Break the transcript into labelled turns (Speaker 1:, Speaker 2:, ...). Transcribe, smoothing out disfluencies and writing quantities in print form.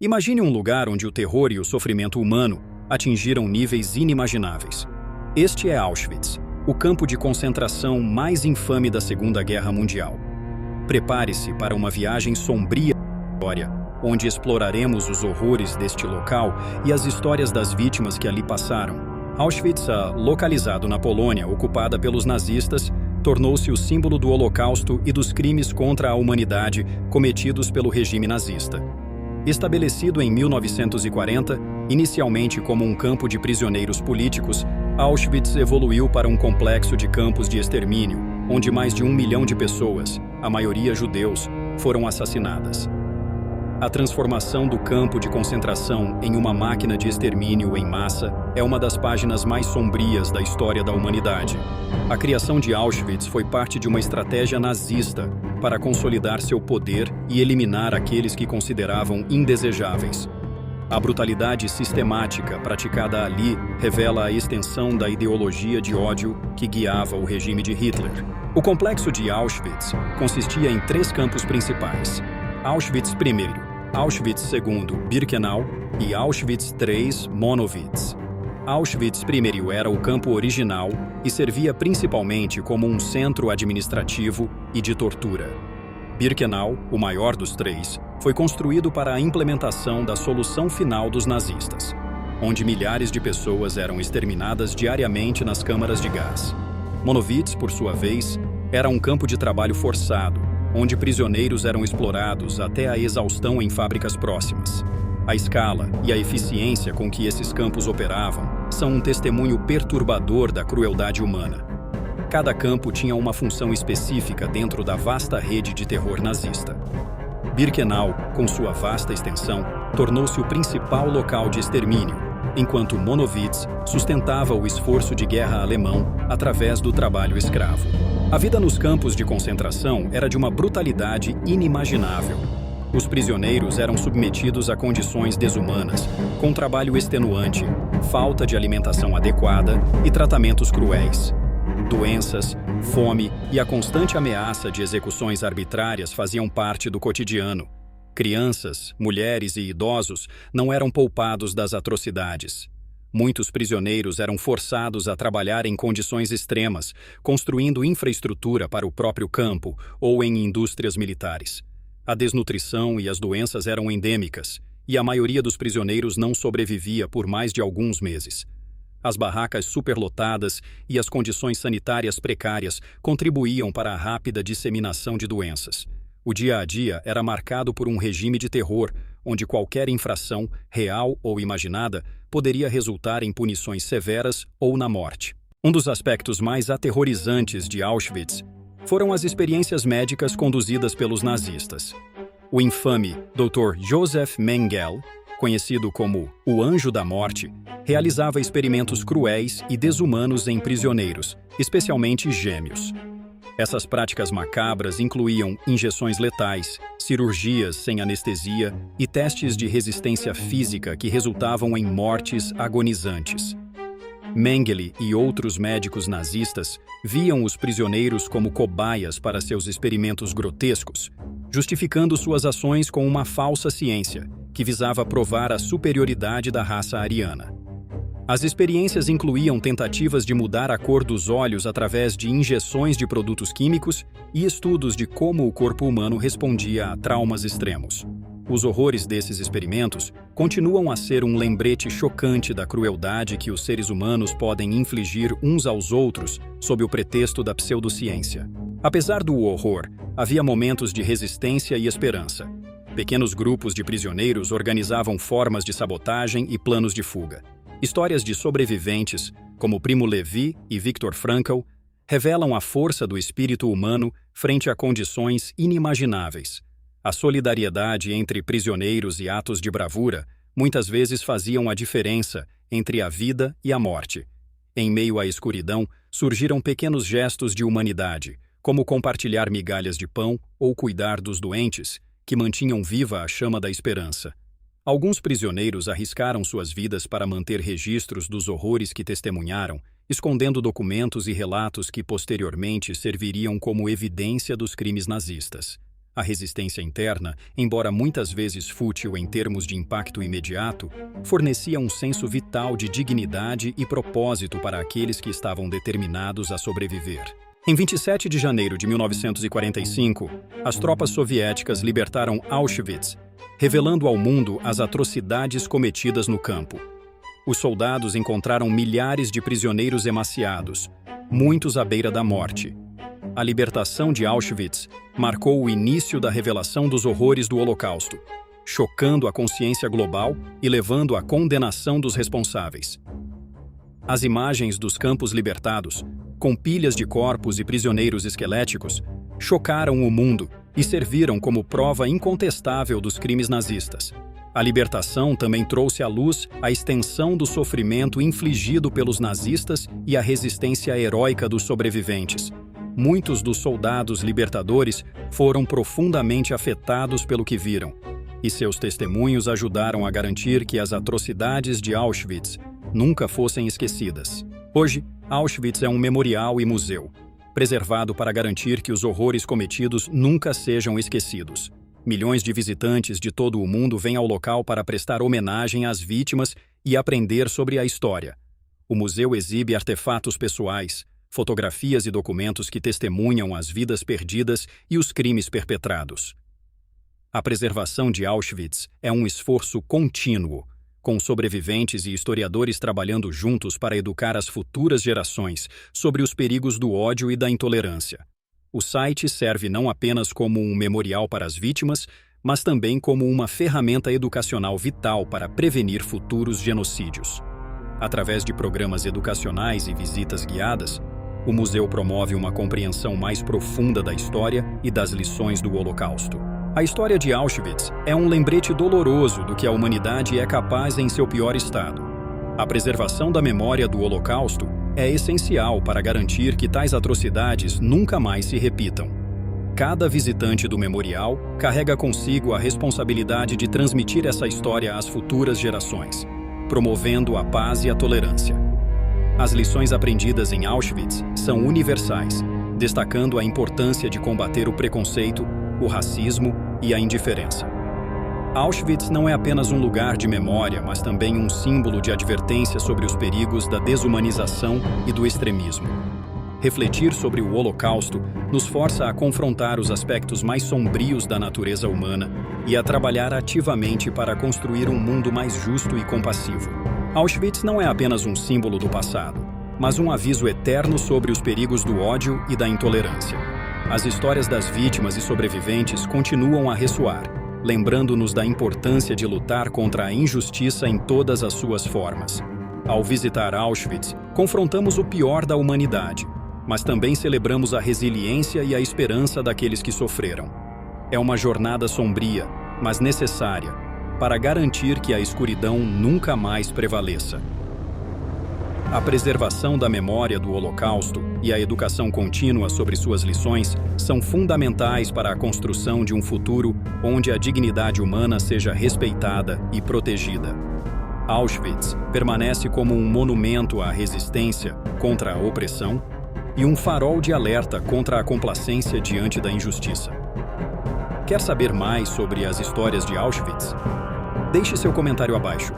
Speaker 1: Imagine um lugar onde o terror e o sofrimento humano atingiram níveis inimagináveis. Este é Auschwitz, o campo de concentração mais infame da Segunda Guerra Mundial. Prepare-se para uma viagem sombria da história, onde exploraremos os horrores deste local e as histórias das vítimas que ali passaram. Auschwitz, localizado na Polônia, ocupada pelos nazistas, tornou-se o símbolo do Holocausto e dos crimes contra a humanidade cometidos pelo regime nazista. Estabelecido em 1940, inicialmente como um campo de prisioneiros políticos, Auschwitz evoluiu para um complexo de campos de extermínio, onde mais de 1 milhão de pessoas, a maioria judeus, foram assassinadas. A transformação do campo de concentração em uma máquina de extermínio em massa é uma das páginas mais sombrias da história da humanidade. A criação de Auschwitz foi parte de uma estratégia nazista para consolidar seu poder e eliminar aqueles que consideravam indesejáveis. A brutalidade sistemática praticada ali revela a extensão da ideologia de ódio que guiava o regime de Hitler. O complexo de Auschwitz consistia em 3 campos principais: Auschwitz I, Auschwitz II, Birkenau e Auschwitz III, Monowitz. Auschwitz I era o campo original e servia principalmente como um centro administrativo e de tortura. Birkenau, o maior dos 3, foi construído para a implementação da solução final dos nazistas, onde milhares de pessoas eram exterminadas diariamente nas câmaras de gás. Monowitz, por sua vez, era um campo de trabalho forçado, onde prisioneiros eram explorados até a exaustão em fábricas próximas. A escala e a eficiência com que esses campos operavam são um testemunho perturbador da crueldade humana. Cada campo tinha uma função específica dentro da vasta rede de terror nazista. Birkenau, com sua vasta extensão, tornou-se o principal local de extermínio, enquanto Monowitz sustentava o esforço de guerra alemão através do trabalho escravo. A vida nos campos de concentração era de uma brutalidade inimaginável. Os prisioneiros eram submetidos a condições desumanas, com trabalho extenuante, falta de alimentação adequada e tratamentos cruéis. Doenças, fome e a constante ameaça de execuções arbitrárias faziam parte do cotidiano. Crianças, mulheres e idosos não eram poupados das atrocidades. Muitos prisioneiros eram forçados a trabalhar em condições extremas, construindo infraestrutura para o próprio campo ou em indústrias militares. A desnutrição e as doenças eram endêmicas, e a maioria dos prisioneiros não sobrevivia por mais de alguns meses. As barracas superlotadas e as condições sanitárias precárias contribuíam para a rápida disseminação de doenças. O dia a dia era marcado por um regime de terror, onde qualquer infração, real ou imaginada, poderia resultar em punições severas ou na morte. Um dos aspectos mais aterrorizantes de Auschwitz foram as experiências médicas conduzidas pelos nazistas. O infame Dr. Josef Mengele, conhecido como o Anjo da Morte, realizava experimentos cruéis e desumanos em prisioneiros, especialmente gêmeos. Essas práticas macabras incluíam injeções letais, cirurgias sem anestesia e testes de resistência física que resultavam em mortes agonizantes. Mengele e outros médicos nazistas viam os prisioneiros como cobaias para seus experimentos grotescos, justificando suas ações com uma falsa ciência, que visava provar a superioridade da raça ariana. As experiências incluíam tentativas de mudar a cor dos olhos através de injeções de produtos químicos e estudos de como o corpo humano respondia a traumas extremos. Os horrores desses experimentos continuam a ser um lembrete chocante da crueldade que os seres humanos podem infligir uns aos outros sob o pretexto da pseudociência. Apesar do horror, havia momentos de resistência e esperança. Pequenos grupos de prisioneiros organizavam formas de sabotagem e planos de fuga. Histórias de sobreviventes, como Primo Levi e Viktor Frankl, revelam a força do espírito humano frente a condições inimagináveis. A solidariedade entre prisioneiros e atos de bravura muitas vezes faziam a diferença entre a vida e a morte. Em meio à escuridão, surgiram pequenos gestos de humanidade, como compartilhar migalhas de pão ou cuidar dos doentes, que mantinham viva a chama da esperança. Alguns prisioneiros arriscaram suas vidas para manter registros dos horrores que testemunharam, escondendo documentos e relatos que posteriormente serviriam como evidência dos crimes nazistas. A resistência interna, embora muitas vezes fútil em termos de impacto imediato, fornecia um senso vital de dignidade e propósito para aqueles que estavam determinados a sobreviver. Em 27 de janeiro de 1945, as tropas soviéticas libertaram Auschwitz, revelando ao mundo as atrocidades cometidas no campo. Os soldados encontraram milhares de prisioneiros emaciados, muitos à beira da morte. A libertação de Auschwitz marcou o início da revelação dos horrores do Holocausto, chocando a consciência global e levando à condenação dos responsáveis. As imagens dos campos libertados, com pilhas de corpos e prisioneiros esqueléticos, chocaram o mundo e serviram como prova incontestável dos crimes nazistas. A libertação também trouxe à luz a extensão do sofrimento infligido pelos nazistas e a resistência heróica dos sobreviventes. Muitos dos soldados libertadores foram profundamente afetados pelo que viram, e seus testemunhos ajudaram a garantir que as atrocidades de Auschwitz nunca fossem esquecidas. Hoje, Auschwitz é um memorial e museu, preservado para garantir que os horrores cometidos nunca sejam esquecidos. Milhões de visitantes de todo o mundo vêm ao local para prestar homenagem às vítimas e aprender sobre a história. O museu exibe artefatos pessoais, fotografias e documentos que testemunham as vidas perdidas e os crimes perpetrados. A preservação de Auschwitz é um esforço contínuo, com sobreviventes e historiadores trabalhando juntos para educar as futuras gerações sobre os perigos do ódio e da intolerância. O site serve não apenas como um memorial para as vítimas, mas também como uma ferramenta educacional vital para prevenir futuros genocídios. Através de programas educacionais e visitas guiadas, o museu promove uma compreensão mais profunda da história e das lições do Holocausto. A história de Auschwitz é um lembrete doloroso do que a humanidade é capaz em seu pior estado. A preservação da memória do Holocausto é essencial para garantir que tais atrocidades nunca mais se repitam. Cada visitante do memorial carrega consigo a responsabilidade de transmitir essa história às futuras gerações, promovendo a paz e a tolerância. As lições aprendidas em Auschwitz são universais, destacando a importância de combater o preconceito, o racismo e a indiferença. Auschwitz não é apenas um lugar de memória, mas também um símbolo de advertência sobre os perigos da desumanização e do extremismo. Refletir sobre o Holocausto nos força a confrontar os aspectos mais sombrios da natureza humana e a trabalhar ativamente para construir um mundo mais justo e compassivo. Auschwitz não é apenas um símbolo do passado, mas um aviso eterno sobre os perigos do ódio e da intolerância. As histórias das vítimas e sobreviventes continuam a ressoar, lembrando-nos da importância de lutar contra a injustiça em todas as suas formas. Ao visitar Auschwitz, confrontamos o pior da humanidade, mas também celebramos a resiliência e a esperança daqueles que sofreram. É uma jornada sombria, mas necessária, para garantir que a escuridão nunca mais prevaleça. A preservação da memória do Holocausto e a educação contínua sobre suas lições são fundamentais para a construção de um futuro onde a dignidade humana seja respeitada e protegida. Auschwitz permanece como um monumento à resistência contra a opressão e um farol de alerta contra a complacência diante da injustiça. Quer saber mais sobre as histórias de Auschwitz? Deixe seu comentário abaixo.